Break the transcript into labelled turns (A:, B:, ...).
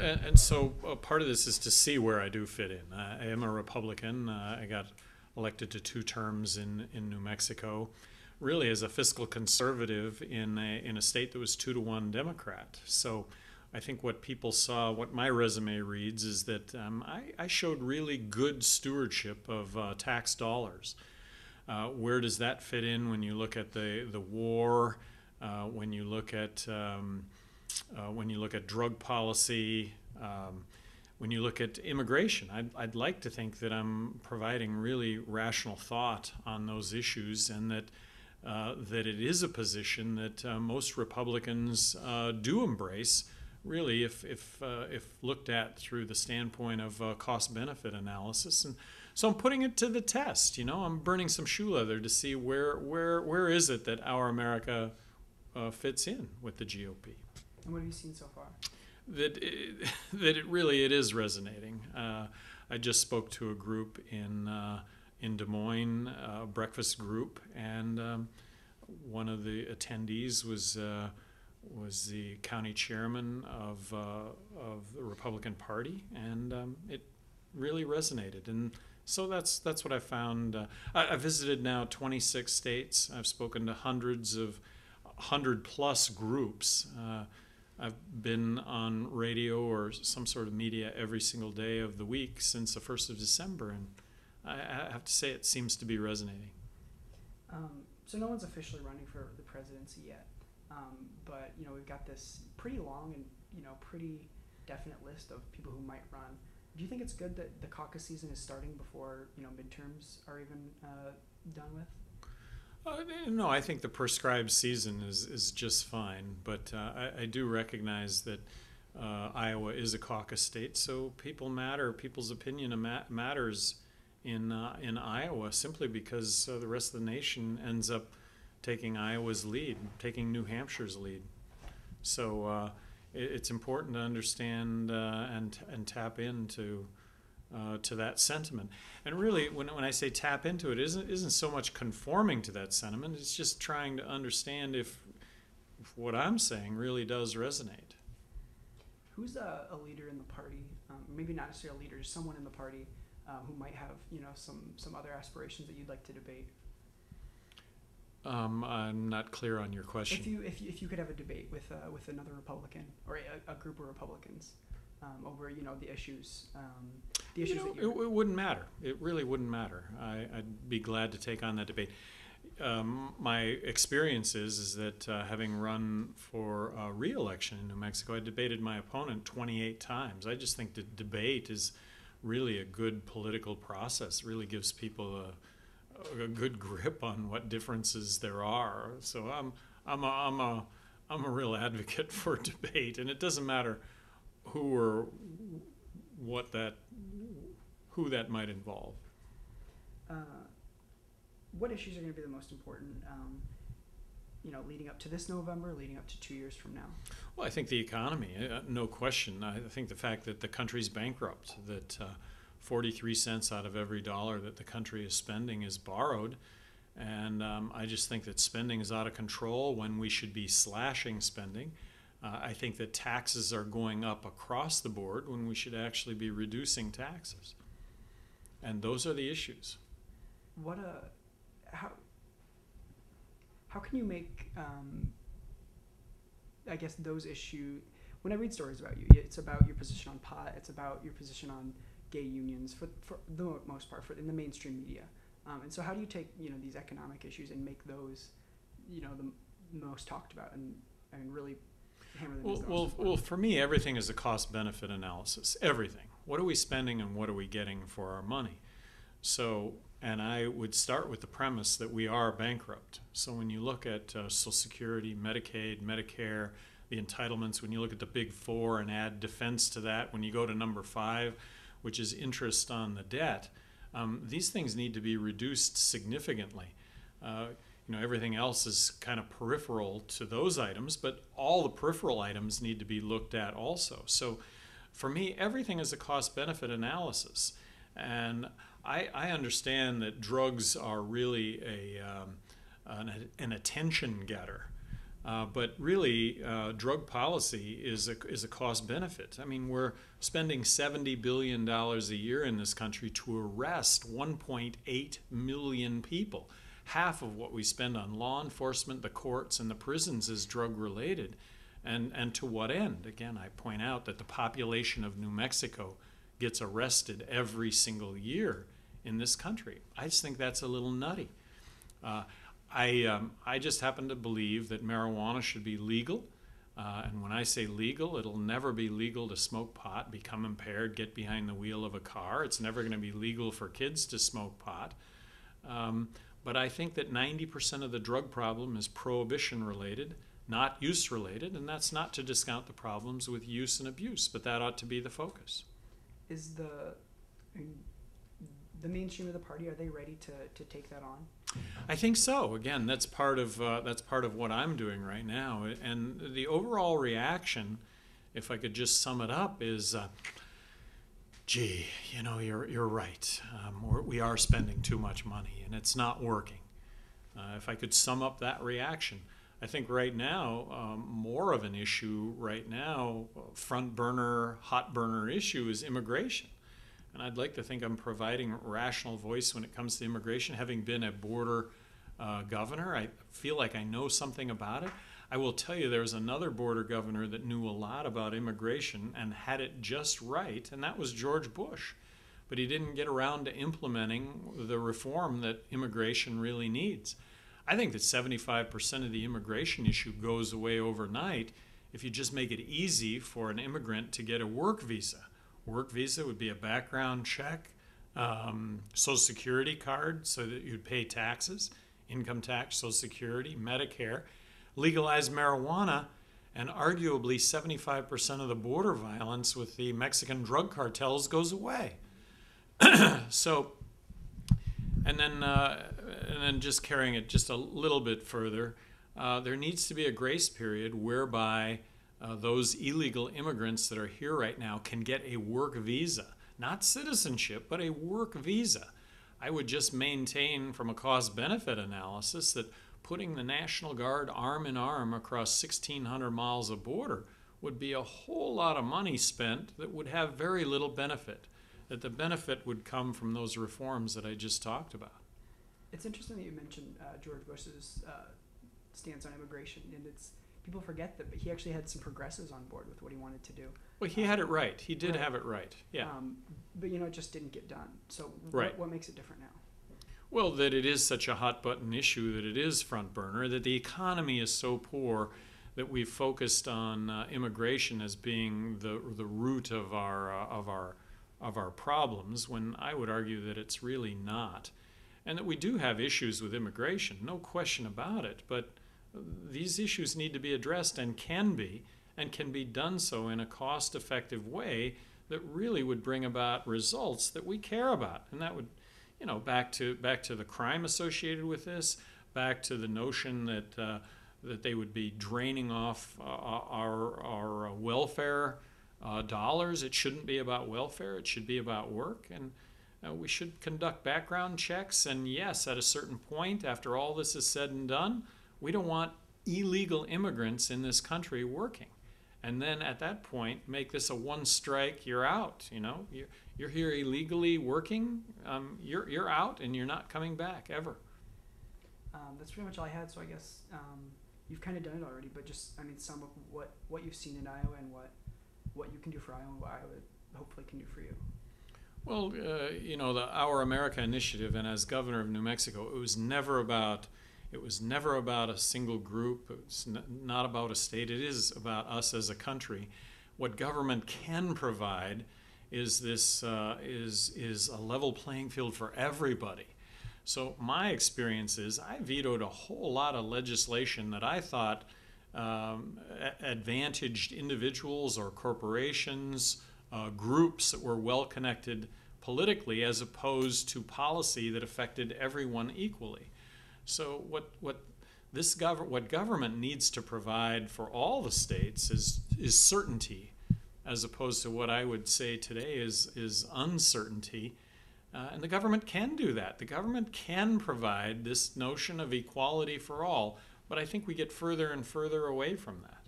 A: and so part of this is to see where I do fit in. I am a Republican. I got elected to 2 terms in New Mexico, really as a fiscal conservative in a state that was 2-to-1 Democrat. So I think what people saw, what my resume reads, is that I showed really good stewardship of tax dollars. Where does that fit in when you look at the war, when you look at drug policy, when you look at immigration? I'd like to think that I'm providing really rational thought on those issues, and that it is a position that most Republicans do embrace, really, if looked at through the standpoint of cost-benefit analysis. And so I'm putting it to the test. I'm burning some shoe leather to see where is it that our America fits in with the GOP.
B: And what have you seen so far?
A: That it is resonating. I just spoke to a group in Des Moines, a breakfast group, and one of the attendees was the county chairman of the Republican Party, and it really resonated. And so that's what I found. I visited now 26 states. I've spoken to 100+ groups. I've been on radio or some sort of media every single day of the week since the 1st of December, and I have to say it seems to be resonating.
B: So no one's officially running for the presidency yet, but we've got this pretty long and pretty definite list of people who might run. Do you think it's good that the caucus season is starting before midterms are even done with?
A: No, I think the prescribed season is just fine, but I do recognize that Iowa is a caucus state, so people matter. People's opinion matters in Iowa, simply because the rest of the nation ends up taking Iowa's lead, taking New Hampshire's lead. So it's important to understand and tap into to that sentiment. And really, when I say tap into it, isn't so much conforming to that sentiment. It's just trying to understand if what I'm saying really does resonate.
B: Who's a leader in the party? Maybe not necessarily a leader, just someone in the party who might have some other aspirations that you'd like to debate.
A: I'm not clear on your question.
B: If you could have a debate with another Republican or a group of Republicans over the issues that
A: it wouldn't matter. It really wouldn't matter. I'd be glad to take on that debate. My experience is that having run for re-election in New Mexico, I debated my opponent 28 times. I just think that debate is really a good political process. It really gives people a good grip on what differences there are. So I'm a real advocate for debate, and it doesn't matter who or who that might involve.
B: What issues are going to be the most important, leading up to this November, leading up to 2 years from now?
A: Well, I think the economy, no question. I think the fact that the country's bankrupt, that 43 cents out of every dollar that the country is spending is borrowed, and I just think that spending is out of control when we should be slashing spending. I think that taxes are going up across the board when we should actually be reducing taxes. And those are the issues.
B: How can you make, I guess, those issues, when I read stories about you, it's about your position on pot, it's about your position on gay unions, for the most part, in the mainstream media. And so how do you take, these economic issues and make those, the most talked about and really hammer them?
A: Well, for me, everything is a cost-benefit analysis. Everything. What are we spending and what are we getting for our money? So, and I would start with the premise that we are bankrupt. So when you look at Social Security, Medicaid, Medicare, the entitlements, when you look at the big four and add defense to that, when you go to number 5, which is interest on the debt, these things need to be reduced significantly. Everything else is kind of peripheral to those items, but all the peripheral items need to be looked at also. So for me, everything is a cost-benefit analysis. And I understand that drugs are really an attention getter. But really, drug policy is a cost benefit. I mean, we're spending $70 billion a year in this country to arrest 1.8 million people. Half of what we spend on law enforcement, the courts, and the prisons is drug related. And to what end? Again, I point out that the population of New Mexico gets arrested every single year in this country. I just think that's a little nutty. I just happen to believe that marijuana should be legal. And when I say legal, it'll never be legal to smoke pot, become impaired, get behind the wheel of a car. It's never going to be legal for kids to smoke pot. But I think that 90% of the drug problem is prohibition related, not use related, and that's not to discount the problems with use and abuse, but that ought to be the focus.
B: Is the mainstream of the party, are they ready to take that on?
A: I think so. Again, that's part of what I'm doing right now, and the overall reaction, if I could just sum it up, is, gee, you're right. We are spending too much money, and it's not working. If I could sum up that reaction, I think right now, more of an issue right now, front burner, hot burner issue is immigration. And I'd like to think I'm providing a rational voice when it comes to immigration. Having been a border governor, I feel like I know something about it. I will tell you there was another border governor that knew a lot about immigration and had it just right, and that was George Bush. But he didn't get around to implementing the reform that immigration really needs. I think that 75% of the immigration issue goes away overnight if you just make it easy for an immigrant to get a work visa. Work visa would be a background check, Social Security card so that you'd pay taxes, income tax, Social Security, Medicare, legalize marijuana, and arguably 75% of the border violence with the Mexican drug cartels goes away. So, and then just carrying it just a little bit further, there needs to be a grace period whereby those illegal immigrants that are here right now can get a work visa, not citizenship, but a work visa. I would just maintain from a cost-benefit analysis that putting the National Guard arm in arm across 1,600 miles of border would be a whole lot of money spent that would have very little benefit, that the benefit would come from those reforms that I just talked about.
B: It's interesting that you mentioned George Bush's stance on immigration, and people forget that, but he actually had some progressives on board with what he wanted to do.
A: Well, he had it right. He did have it right. Yeah.
B: But it just didn't get done. So
A: right.
B: What makes it different now?
A: Well, that it is such a hot button issue, that it is front burner, that the economy is so poor that we've focused on immigration as being the root of our problems, when I would argue that it's really not, and that we do have issues with immigration, no question about it. But these issues need to be addressed and can be done so in a cost-effective way that really would bring about results that we care about. And that would, back to the crime associated with this, back to the notion that they would be draining off our welfare dollars. It shouldn't be about welfare. It should be about work. And we should conduct background checks. And yes, at a certain point, after all this is said and done, we don't want illegal immigrants in this country working. And then at that point, make this a one strike, you're out. You're here illegally working, you're out, and you're not coming back ever.
B: That's pretty much all I had. So I guess you've kind of done it already, but just some of what you've seen in Iowa and what you can do for Iowa and what Iowa hopefully can do for you.
A: Well, the Our America Initiative, and as governor of New Mexico, it was never about a single group. It's not about a state. It is about us as a country. What government can provide is this is a level playing field for everybody. So my experience is I vetoed a whole lot of legislation that I thought advantaged individuals or corporations, groups that were well connected politically, as opposed to policy that affected everyone equally. So what government needs to provide for all the states is certainty, as opposed to what I would say today is uncertainty. And the government can do that. The government can provide this notion of equality for all, But I think we get further and further away from that.